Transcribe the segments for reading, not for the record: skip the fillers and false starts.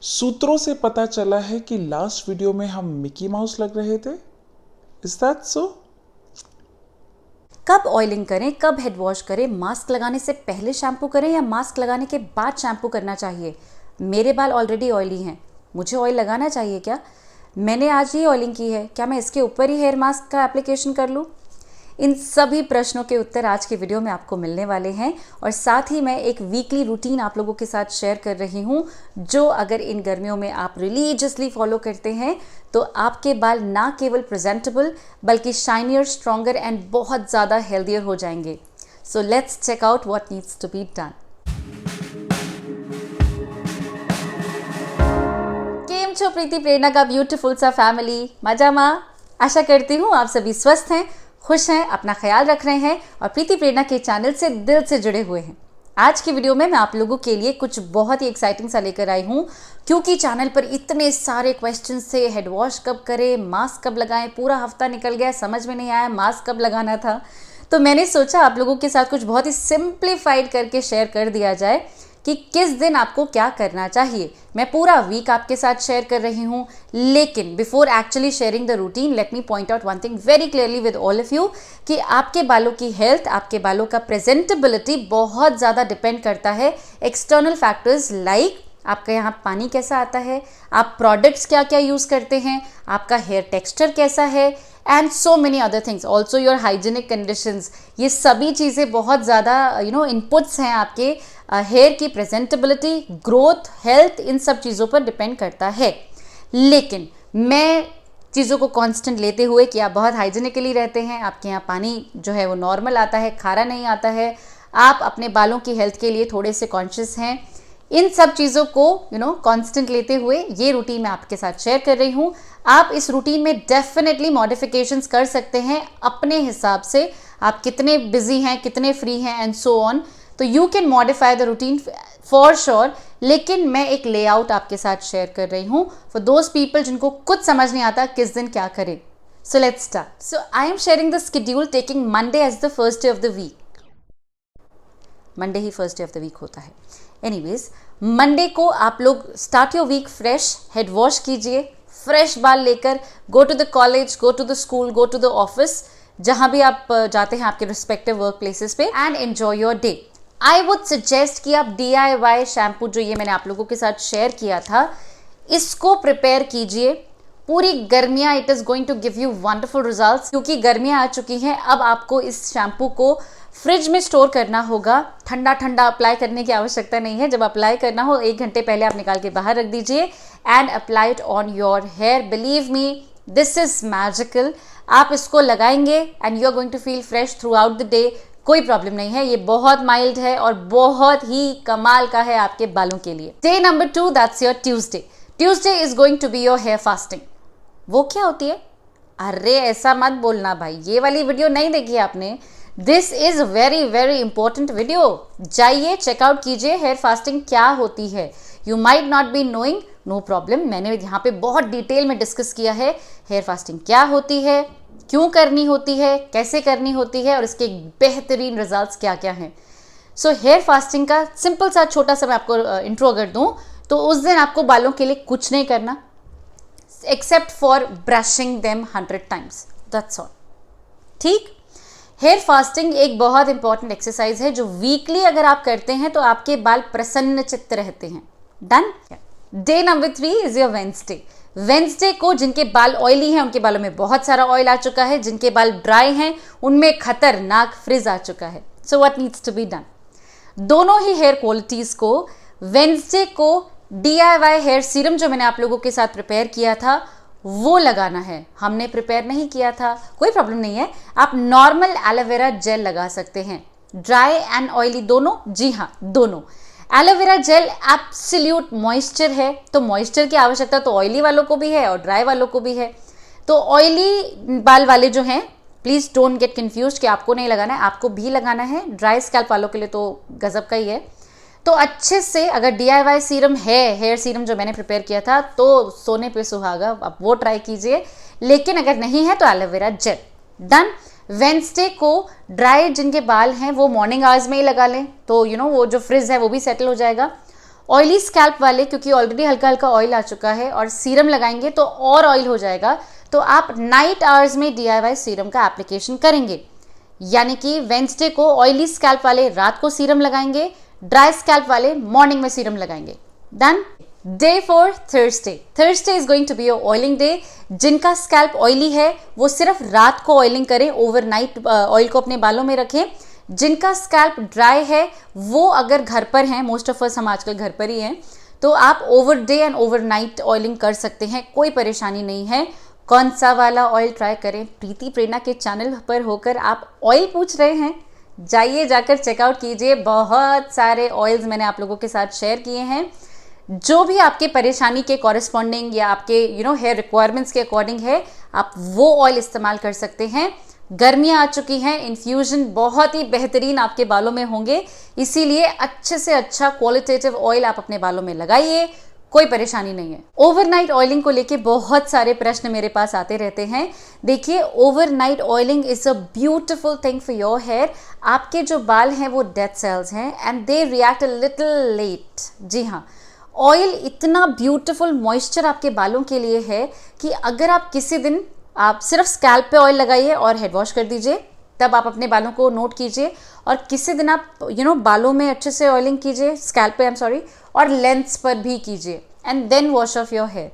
सूत्रों से पता चला है कि लास्ट वीडियो में हम मिकी माउस लग रहे थे। Is that so? कब ऑयलिंग करें, कब हेड वॉश करें, मास्क लगाने से पहले शैम्पू करें या मास्क लगाने के बाद शैम्पू करना चाहिए? मेरे बाल ऑलरेडी ऑयली हैं, मुझे ऑयल लगाना चाहिए क्या? मैंने आज ही ऑयलिंग की है, क्या मैं इसके ऊपर ही हेयर मास्क का एप्लीकेशन कर लूँ? इन सभी प्रश्नों के उत्तर आज के वीडियो में आपको मिलने वाले हैं और साथ ही मैं एक वीकली रूटीन आप लोगों के साथ शेयर कर रही हूँ, जो अगर इन गर्मियों में आप रिलीजियसली फॉलो करते हैं तो आपके बाल ना केवल प्रेजेंटेबल बल्कि शाइनियर, स्ट्रॉन्गर एंड बहुत ज़्यादा हेल्दियर हो जाएंगे। So let's check out what needs to be done. केम छो प्रीति प्रेरणा का ब्यूटीफुल सा फैमिली, मजामा? आशा करती हूँ आप सभी स्वस्थ हैं, खुश हैं, अपना ख्याल रख रहे हैं और प्रीति प्रेरणा के चैनल से दिल से जुड़े हुए हैं। आज की वीडियो में मैं आप लोगों के लिए कुछ बहुत ही एक्साइटिंग सा लेकर आई हूँ, क्योंकि चैनल पर इतने सारे क्वेश्चंस थे। हेड वॉश कब करें, मास्क कब लगाएं, पूरा हफ्ता निकल गया, समझ में नहीं आया मास्क कब लगाना था। तो मैंने सोचा आप लोगों के साथ कुछ बहुत ही सिंप्लीफाइड करके शेयर कर दिया जाए कि किस दिन आपको क्या करना चाहिए। मैं पूरा वीक आपके साथ शेयर कर रही हूँ, लेकिन before actually sharing the routine let me point out one thing very clearly with all of you कि आपके बालों की हेल्थ, आपके बालों का प्रेजेंटेबिलिटी बहुत ज़्यादा डिपेंड करता है एक्सटर्नल फैक्टर्स लाइक आपका यहाँ पानी कैसा आता है, आप प्रोडक्ट्स क्या क्या यूज़ करते हैं, आपका हेयर टेक्सचर कैसा है and so many other things, also your hygienic conditions. ये सभी चीज़ें बहुत ज़्यादा इनपुट्स हैं आपके हेयर की प्रेजेंटेबिलिटी, ग्रोथ, हेल्थ, इन सब चीज़ों पर डिपेंड करता है। लेकिन मैं चीज़ों को कांस्टेंट लेते हुए कि आप बहुत हाइजीनिकली रहते हैं, आपके यहाँ पानी जो है वो नॉर्मल आता है, खारा नहीं आता है, आप अपने बालों की हेल्थ के लिए थोड़े से कॉन्शियस हैं, इन सब चीज़ों को कांस्टेंट लेते हुए ये रूटीन मैं आपके साथ शेयर कर रही हूँ। आप इस रूटीन में डेफिनेटली मॉडिफिकेशंस कर सकते हैं अपने हिसाब से, आप कितने बिजी हैं, कितने फ्री हैं एंड सो ऑन। तो you can modify the routine for sure, लेकिन मैं एक लेआउट आपके साथ शेयर कर रही हूँ फॉर दोज पीपल जिनको कुछ समझ नहीं आता किस दिन क्या करें। So let's start. So I am sharing the schedule taking Monday as the first day of the week. Monday ही first day of the week होता है। एनीवेज, मंडे को आप लोग start your week fresh, head wash कीजिए, fresh बाल लेकर go to the college, go to the school, go to the office, जहां भी आप जाते हैं आपके रिस्पेक्टिव वर्क प्लेसेस पे, and enjoy your day. I would suggest कि आप DIY शैम्पू जो ये मैंने आप लोगों के साथ शेयर किया था, इसको प्रिपेयर कीजिए। पूरी गर्मियाँ it is going to give you wonderful results, क्योंकि गर्मियाँ आ चुकी हैं। अब आपको इस शैम्पू को फ्रिज में स्टोर करना होगा, ठंडा ठंडा अप्लाई करने की आवश्यकता नहीं है। जब अप्लाई करना हो 1 घंटे पहले आप निकाल के बाहर रख दीजिए and apply it on your hair. Believe me, this is magical. आप इसको लगाएंगे and you are going to feel fresh throughout the day. कोई प्रॉब्लम नहीं है, ये बहुत माइल्ड है और बहुत ही कमाल का है आपके बालों के लिए। Day number 2, that's your Tuesday. Tuesday is going to be your hair fasting. वो क्या होती है? अरे ऐसा मत बोलना भाई, ये वाली वीडियो नहीं देखी आपने। This is very very important video. जाइए चेकआउट कीजिए हेयर फास्टिंग क्या होती है। You might not be knowing, no problem, मैंने यहाँ पे बहुत डिटेल में डिस्कस किया है हेयर फास्टिंग क्या होती है, क्यों करनी होती है, कैसे करनी होती है और इसके बेहतरीन रिजल्ट्स क्या क्या हैं। सो हेयर फास्टिंग का सिंपल सा छोटा सा मैं आपको इंट्रो अगर दूं, तो उस दिन आपको बालों के लिए कुछ नहीं करना except for brushing them 100 times, that's all. ठीक, हेयर फास्टिंग एक बहुत इंपॉर्टेंट एक्सरसाइज है जो वीकली अगर आप करते हैं तो आपके बाल प्रसन्न चित्त रहते हैं। Done. Day number 3 is your Wednesday. Wednesday को जिनके बाल ऑयली हैं उनके बालों में बहुत सारा ऑयल आ चुका है, जिनके बाल ड्राई हैं उनमें खतरनाक फ्रिज आ चुका है। So what needs to be done? दोनों ही हेयर क्वालिटीज को वेंसडे को DIY हेयर सीरम जो मैंने आप लोगों के साथ प्रिपेयर किया था वो लगाना है। हमने प्रिपेयर नहीं किया था, कोई प्रॉब्लम नहीं है, आप नॉर्मल एलोवेरा जेल लगा सकते हैं, ड्राई एंड ऑयली दोनों। जी हाँ, दोनों। एलोवेरा जेल एब्सोल्यूट मॉइस्चर है, तो मॉइस्चर की आवश्यकता तो ऑयली वालों को भी है और ड्राई वालों को भी है। तो ऑयली बाल वाले जो हैं प्लीज़ डोंट गेट कंफ्यूज कि आपको नहीं लगाना है, आपको भी लगाना है। ड्राई स्कैल्प वालों के लिए तो गजब का ही है। तो अच्छे से अगर DIY सीरम है, हेयर सीरम जो मैंने प्रिपेयर किया था, तो सोने पे सुहागा, आप वो ट्राई कीजिए। लेकिन अगर नहीं है तो एलोवेरा जेल। डन। वेंसडे को ड्राई जिनके बाल हैं वो मॉर्निंग आवर्स में ही लगा लें, तो वो जो फ्रिज है वो भी सेटल हो जाएगा। ऑयली स्कैल्प वाले, क्योंकि ऑलरेडी हल्का हल्का ऑयल आ चुका है और सीरम लगाएंगे तो और ऑयल हो जाएगा, तो आप नाइट आवर्स में DIY सीरम का एप्लीकेशन करेंगे। यानी कि वेंसडे को ऑयली स्कैल्प वाले रात को सीरम लगाएंगे, ड्राई स्कैल्प वाले मॉर्निंग में सीरम लगाएंगे। Done. Day 4 Thursday. Thursday is going to be your oiling day. जिनका स्कैल्प ऑयली है वो सिर्फ रात को ऑयलिंग करें, ओवरनाइट ऑयल को अपने बालों में रखें। जिनका स्कैल्प ड्राई है वो अगर घर पर हैं, मोस्ट ऑफ अस हम आजकल घर पर ही हैं, तो आप over day and overnight oiling कर सकते हैं, कोई परेशानी नहीं है। कौन सा वाला ऑयल ट्राई करें? प्रीति प्रेरणा के चैनल पर होकर आप ऑयल पूछ रहे हैं, जाइए जाकर चेकआउट कीजिए। बहुत सारे ऑयल्स मैंने आप लोगों के साथ शेयर किए हैं, जो भी आपके परेशानी के कॉरेस्पॉन्डिंग या आपके हेयर रिक्वायरमेंट्स के अकॉर्डिंग है, आप वो ऑयल इस्तेमाल कर सकते हैं। गर्मियाँ आ चुकी हैं, इन्फ्यूजन बहुत ही बेहतरीन आपके बालों में होंगे, इसीलिए अच्छे से अच्छा क्वालिटेटिव ऑयल आप अपने बालों में लगाइए, कोई परेशानी नहीं है। ओवरनाइट ऑयलिंग को लेके बहुत सारे प्रश्न मेरे पास आते रहते हैं। देखिए, overnight oiling is a beautiful thing for your hair. आपके जो बाल हैं वो डेड सेल्स हैं and they react a little late. जी हाँ, ऑयल इतना ब्यूटिफुल मॉइस्चर आपके बालों के लिए है कि अगर आप किसी दिन आप सिर्फ स्कैल्प पे ऑयल लगाइए और हेड वॉश कर दीजिए, तब आप अपने बालों को नोट कीजिए, और किसी दिन आप बालों में अच्छे से ऑयलिंग कीजिए, स्कैल्प पे और लेंथ्स पर भी कीजिए, and then wash off your hair.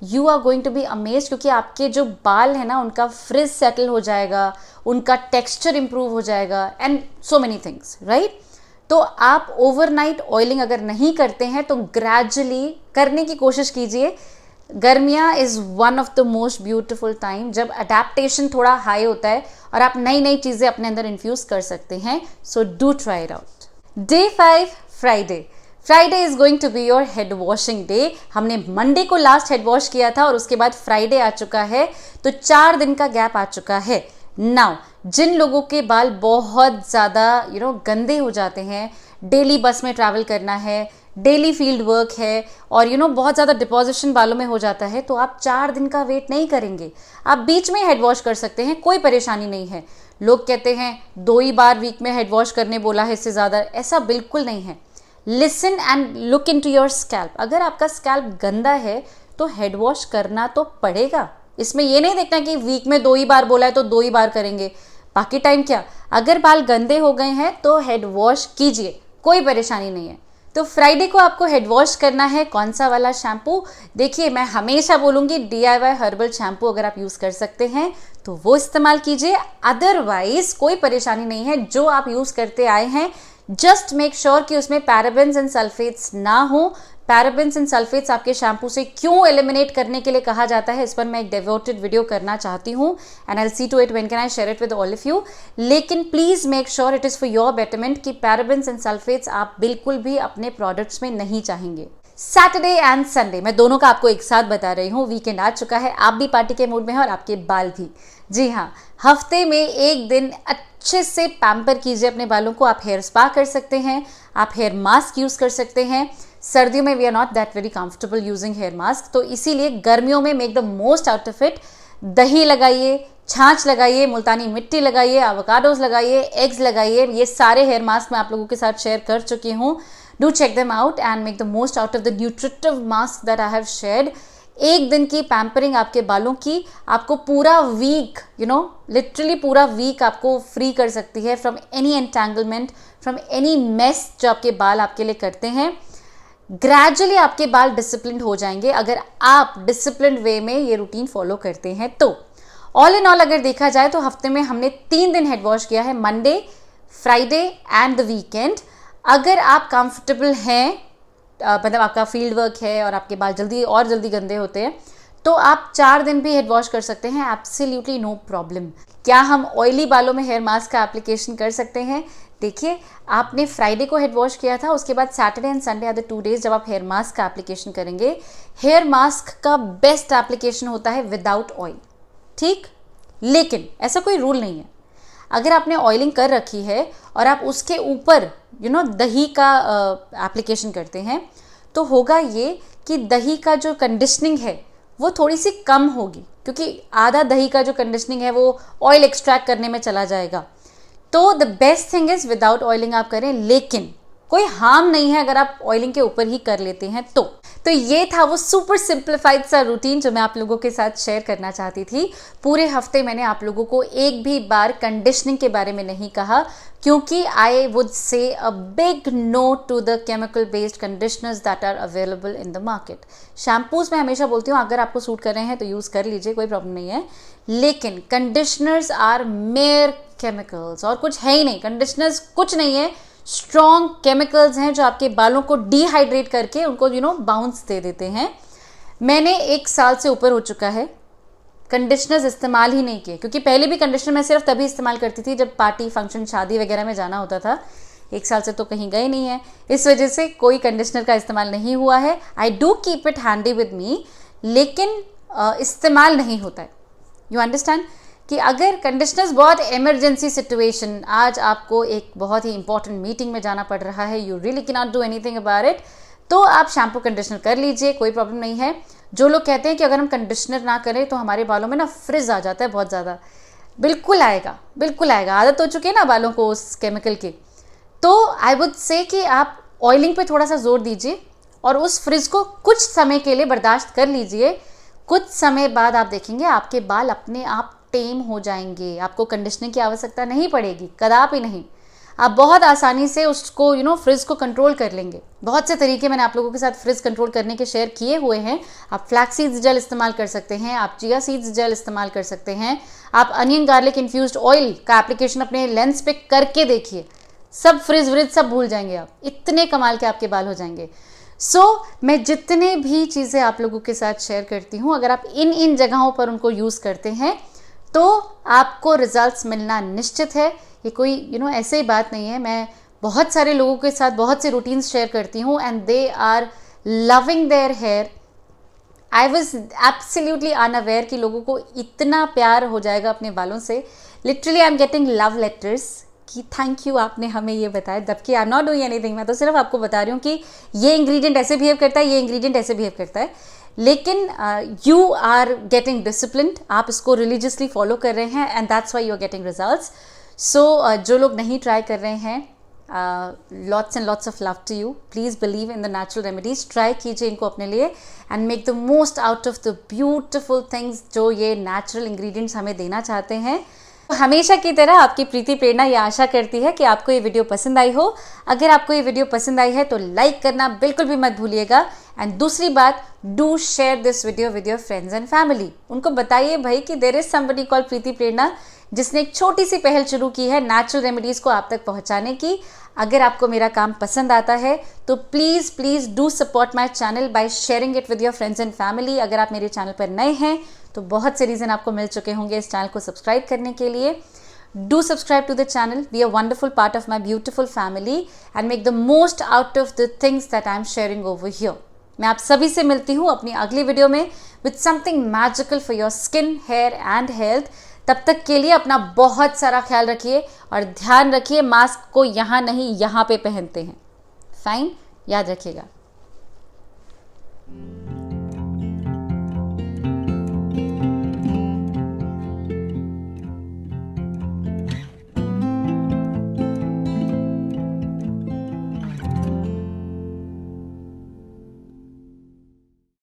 You are going to be amazed, क्योंकि आपके जो बाल है ना उनका फ्रिज सेटल हो जाएगा, उनका टेक्सचर इंप्रूव हो जाएगा and so many things, right. तो आप ओवरनाइट ऑयलिंग अगर नहीं करते हैं तो ग्रेजुअली करने की कोशिश कीजिए। गर्मियाँ is one of the most beautiful time, जब अडेप्टेशन थोड़ा हाई होता है और आप नई नई चीज़ें अपने अंदर इन्फ्यूज़ कर सकते हैं। So do try it out. Day 5 Friday. Friday is going to be your head washing day. हमने मंडे को लास्ट हेड वॉश किया था और उसके बाद फ्राइडे आ चुका है, तो 4 दिन का गैप आ चुका है। नाउ जिन लोगों के बाल बहुत ज़्यादा गंदे हो जाते हैं, डेली बस में ट्रैवल करना है, डेली फील्ड वर्क है और बहुत ज़्यादा डिपॉजिशन बालों में हो जाता है, तो आप 4 दिन का वेट नहीं करेंगे, आप बीच में हेड वॉश कर सकते हैं, कोई परेशानी नहीं है। लोग कहते हैं 2 ही बार वीक में हेड वॉश करने बोला है, इससे ज़्यादा, ऐसा बिल्कुल नहीं है। Listen and look into your scalp. अगर आपका स्कैल्प गंदा है तो हेड वॉश करना तो पड़ेगा। इसमें ये नहीं देखना कि वीक में 2 ही बार बोला है तो 2 ही बार करेंगे, बाकी टाइम क्या। अगर बाल गंदे हो गए हैं तो हेड वॉश कीजिए, कोई परेशानी नहीं है। तो फ्राइडे को आपको हेड वॉश करना है। कौन सा वाला शैम्पू? देखिए, मैं हमेशा बोलूँगी DIY हर्बल शैम्पू अगर आप यूज़ कर सकते हैं तो वो इस्तेमाल कीजिए, अदरवाइज कोई परेशानी नहीं है। जो आप यूज़ करते आए हैं, जस्ट मेक श्योर कि उसमें पैराबेन्स एंड सल्फेट्स ना हो। पैराबेन्स एंड सल्फेट्स आपके शैम्पू से क्यों एलिमिनेट करने के लिए कहा जाता है, इस पर मैं एक डिवोटेड वीडियो करना चाहती हूँ, and I will see to it when can I share it with all of you. लेकिन please make sure it is for your betterment कि पैराबेन्स एंड सल्फेट्स आप बिल्कुल भी अपने प्रोडक्ट्स में नहीं चाहेंगे। सैटरडे एंड संडे, मैं दोनों का आपको एक साथ बता रही हूँ। वीकेंड आ चुका है, आप भी पार्टी के मूड में हैं और आपके बाल भी। जी हाँ, हफ्ते में एक दिन अच्छे से पैम्पर कीजिए अपने बालों को। आप हेयर स्पा कर सकते हैं, आप हेयर मास्क यूज़ कर सकते हैं। सर्दियों में we are not that very comfortable using hair mask, तो इसीलिए गर्मियों में make the most out of it. दही लगाइए, छाछ लगाइए, मुल्तानी मिट्टी लगाइए, एवोकाडोज लगाइए, एग्स लगाइए। ये सारे हेयर मास्क मैं आप लोगों के साथ शेयर कर चुकी हूँ। Do check them out and make the most out of the nutritive mask that I have shared. एक दिन की पैम्परिंग आपके बालों की आपको पूरा वीक लिटरली पूरा वीक आपको फ्री कर सकती है from any entanglement, from any mess जो आपके बाल आपके लिए करते हैं। ग्रेजुअली आपके बाल डिसिप्लिन हो जाएंगे अगर आप डिसिप्लिन वे में ये रूटीन फॉलो करते हैं। तो ऑल इन ऑल अगर देखा जाए तो हफ्ते में हमने 3 दिन हेड वॉश किया है, Monday, Friday and the weekend. अगर आप कंफर्टेबल हैं, मतलब आपका फील्ड वर्क है और आपके बाल जल्दी गंदे होते हैं, तो आप 4 दिन भी हेड वॉश कर सकते हैं, एब्सोल्युटली नो प्रॉब्लम। क्या हम ऑयली बालों में हेयर मास्क का एप्लीकेशन कर सकते हैं? देखिए, आपने फ्राइडे को हेड वॉश किया था, उसके बाद Saturday and Sunday are the 2 days जब आप हेयर मास्क का एप्लीकेशन करेंगे। हेयर मास्क का बेस्ट एप्लीकेशन होता है विदाउट ऑयल, ठीक? लेकिन ऐसा कोई रूल नहीं है। अगर आपने ऑयलिंग कर रखी है और आप उसके ऊपर दही का एप्लीकेशन करते हैं, तो होगा ये कि दही का जो कंडीशनिंग है वो थोड़ी सी कम होगी, क्योंकि आधा दही का जो कंडीशनिंग है वो ऑयल एक्सट्रैक्ट करने में चला जाएगा। तो the best thing is without oiling आप करें। लेकिन कोई हार्म नहीं है अगर आप ऑयलिंग के ऊपर ही कर लेते हैं तो ये था वो सुपर सिंप्लीफाइड सा रूटीन जो मैं आप लोगों के साथ शेयर करना चाहती थी। पूरे हफ्ते मैंने आप लोगों को एक भी बार कंडीशनिंग के बारे में नहीं कहा, क्योंकि I would say a big no to the chemical based conditioners that are available in the market. Shampoos मैं हमेशा बोलती हूँ अगर आपको सूट कर रहे हैं तो यूज़ कर लीजिए, कोई प्रॉब्लम नहीं है, लेकिन कंडीशनर्स आर मेयर केमिकल्स, और कुछ है ही नहीं। कंडीशनर्स कुछ नहीं है, स्ट्रॉन्ग केमिकल्स हैं जो आपके बालों को डिहाइड्रेट करके उनको बाउंस दे देते हैं। मैंने 1 साल से ऊपर हो चुका है कंडीशनर्स इस्तेमाल ही नहीं किए, क्योंकि पहले भी कंडीशनर मैं सिर्फ तभी इस्तेमाल करती थी जब पार्टी फंक्शन शादी वगैरह में जाना होता था। 1 साल से तो कहीं गए नहीं है, इस वजह से कोई कंडीशनर का इस्तेमाल नहीं हुआ है। I do keep it handy with me, लेकिन इस्तेमाल नहीं होता है। यू अंडरस्टैंड कि अगर कंडीशनर्स बहुत इमरजेंसी सिचुएशन, आज आपको एक बहुत ही इंपॉर्टेंट मीटिंग में जाना पड़ रहा है, you really can not do anything about it, तो आप शैम्पू कंडीशनर कर लीजिए, कोई प्रॉब्लम नहीं है। जो लोग कहते हैं कि अगर हम कंडीशनर ना करें तो हमारे बालों में ना फ्रिज आ जाता है बहुत ज़्यादा, बिल्कुल आएगा, बिल्कुल आएगा, आदत हो चुकी है ना बालों को उस केमिकल की। तो आई वुड से कि आप ऑयलिंग पे थोड़ा सा जोर दीजिए और उस फ्रिज को कुछ समय के लिए बर्दाश्त कर लीजिए। कुछ समय बाद आप देखेंगे आपके बाल अपने आप टेम हो जाएंगे, आपको कंडीशनिंग की आवश्यकता नहीं पड़ेगी, कदापि नहीं। आप बहुत आसानी से उसको फ्रिज को कंट्रोल कर लेंगे। बहुत से तरीके मैंने आप लोगों के साथ फ्रिज कंट्रोल करने के शेयर किए हुए हैं। आप फ्लैक्स सीड्स जेल इस्तेमाल कर सकते हैं, आप चिया सीड्स जेल इस्तेमाल कर सकते हैं, आप अनियन गार्लिक इन्फ्यूज्ड ऑयल का एप्लीकेशन अपने लेंस पे करके देखिए, सब फ्रिज व्रिज सब भूल जाएंगे आप, इतने कमाल के आपके बाल हो जाएंगे। मैं जितने भी चीज़ें आप लोगों के साथ शेयर करती हूँ, अगर आप इन जगहों पर उनको यूज़ करते हैं तो आपको रिजल्ट्स मिलना निश्चित है। ये कोई ऐसे ही बात नहीं है। मैं बहुत सारे लोगों के साथ बहुत से रूटीन्स शेयर करती हूँ and they are loving their hair. I was absolutely unaware कि लोगों को इतना प्यार हो जाएगा अपने बालों से। Literally I am getting love letters कि थैंक यू, आपने हमें ये बताया, जबकि I am not doing anything. मैं तो सिर्फ आपको बता रही हूँ कि ये इंग्रेडिएंट ऐसे बिहेव करता है, ये इंग्रेडिएंट ऐसे बिहेव करता है, लेकिन यू आर गेटिंग डिसिप्लिन्ड, आप इसको रिलीजियसली फॉलो कर रहे हैं and that's why you are getting results. जो लोग नहीं ट्राई कर रहे हैं, lots and lots of love to you. Please believe in the natural remedies, try कीजिए इनको अपने लिए and make the most out of the beautiful things जो ये नेचुरल इंग्रेडिएंट्स हमें देना चाहते हैं। हमेशा की तरह आपकी प्रीति प्रेरणा ये आशा करती है कि आपको ये वीडियो पसंद आई हो। अगर आपको ये वीडियो पसंद आई है तो लाइक करना बिल्कुल भी मत भूलिएगा एंड दूसरी बात, do share this video with your friends and family. उनको बताइए भाई कि देयर इज समबडी कॉल्ड प्रीति प्रेरणा जिसने एक छोटी सी पहल शुरू की है नेचुरल रेमेडीज़ को आप तक पहुंचाने की। अगर आपको मेरा काम पसंद आता है तो please please do support my channel by sharing it with your friends and family. अगर आप मेरे चैनल पर नए हैं तो बहुत से रीज़न आपको मिल चुके होंगे इस चैनल को सब्सक्राइब करने के लिए। Do subscribe to the channel, be a wonderful part of my beautiful family and make the most out of the things that I am sharing over here. मैं आप सभी से मिलती हूँ अपनी अगली वीडियो में with something magical for your skin, hair and health. तब तक के लिए अपना बहुत सारा ख्याल रखिए और ध्यान रखिए, मास्क को यहाँ नहीं यहाँ पे पहनते हैं, फाइन, याद रखिएगा।